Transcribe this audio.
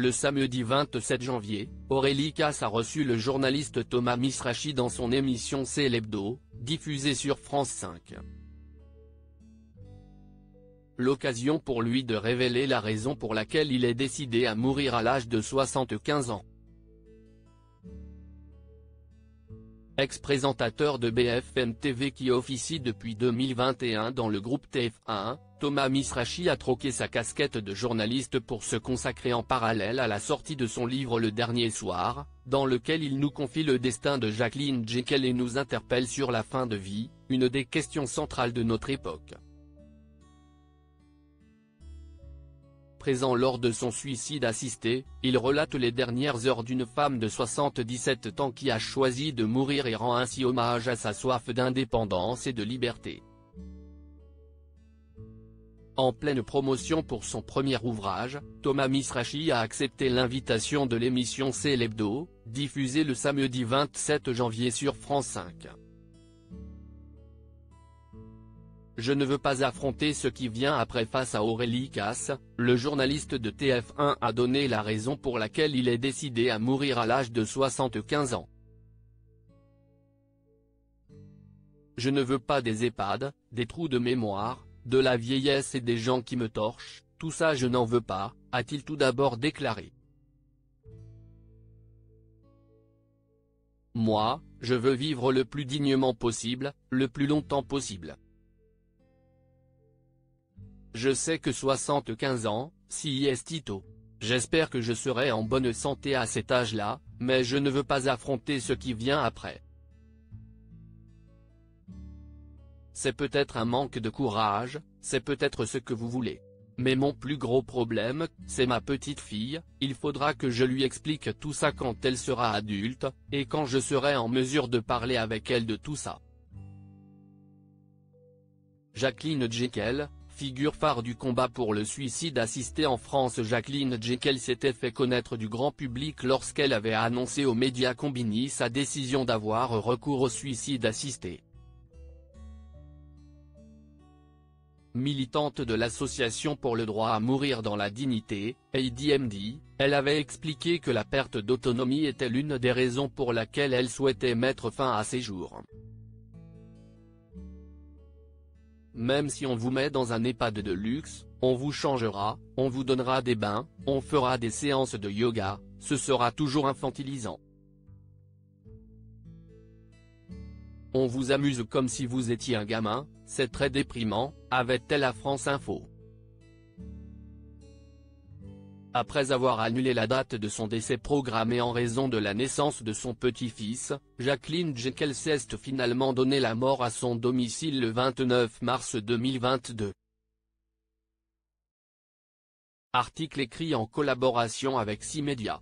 Le samedi 27 janvier, Aurélie Casse a reçu le journaliste Thomas Misrachi dans son émission C'est l'Hebdo, diffusée sur France 5. L'occasion pour lui de révéler la raison pour laquelle il est décidé à mourir à l'âge de 75 ans. Ex-présentateur de BFM TV qui officie depuis 2021 dans le groupe TF1, Thomas Misrachi a troqué sa casquette de journaliste pour se consacrer en parallèle à la sortie de son livre Le Dernier Soir, dans lequel il nous confie le destin de Jacqueline Jekyll et nous interpelle sur la fin de vie, une des questions centrales de notre époque. Présent lors de son suicide assisté, il relate les dernières heures d'une femme de 77 ans qui a choisi de mourir et rend ainsi hommage à sa soif d'indépendance et de liberté. En pleine promotion pour son premier ouvrage, Thomas Misrachi a accepté l'invitation de l'émission C'est l'Hebdo, diffusée le samedi 27 janvier sur France 5. Je ne veux pas affronter ce qui vient après face à Aurélie Casse, le journaliste de TF1 a donné la raison pour laquelle il est décidé à mourir à l'âge de 75 ans. Je ne veux pas des EHPAD, des trous de mémoire, de la vieillesse et des gens qui me torchent, tout ça je n'en veux pas, a-t-il tout d'abord déclaré. Moi, je veux vivre le plus dignement possible, le plus longtemps possible. Je sais que 75 ans, si est tôt. J'espère que je serai en bonne santé à cet âge-là, mais je ne veux pas affronter ce qui vient après. C'est peut-être un manque de courage, c'est peut-être ce que vous voulez. Mais mon plus gros problème, c'est ma petite fille, il faudra que je lui explique tout ça quand elle sera adulte, et quand je serai en mesure de parler avec elle de tout ça. Jacqueline Jekyll, figure phare du combat pour le suicide assisté en France. Jacqueline Jekyll s'était fait connaître du grand public lorsqu'elle avait annoncé aux médias Combini sa décision d'avoir recours au suicide assisté. Militante de l'association pour le droit à mourir dans la dignité, ADMD, elle avait expliqué que la perte d'autonomie était l'une des raisons pour laquelle elle souhaitait mettre fin à ses jours. Même si on vous met dans un EHPAD de luxe, on vous changera, on vous donnera des bains, on fera des séances de yoga, ce sera toujours infantilisant. On vous amuse comme si vous étiez un gamin, c'est très déprimant, avait-elle à France Info. Après avoir annulé la date de son décès programmée en raison de la naissance de son petit-fils, Jacqueline Jekyll s'est finalement donné la mort à son domicile le 29 mars 2022. Article écrit en collaboration avec 6 médias.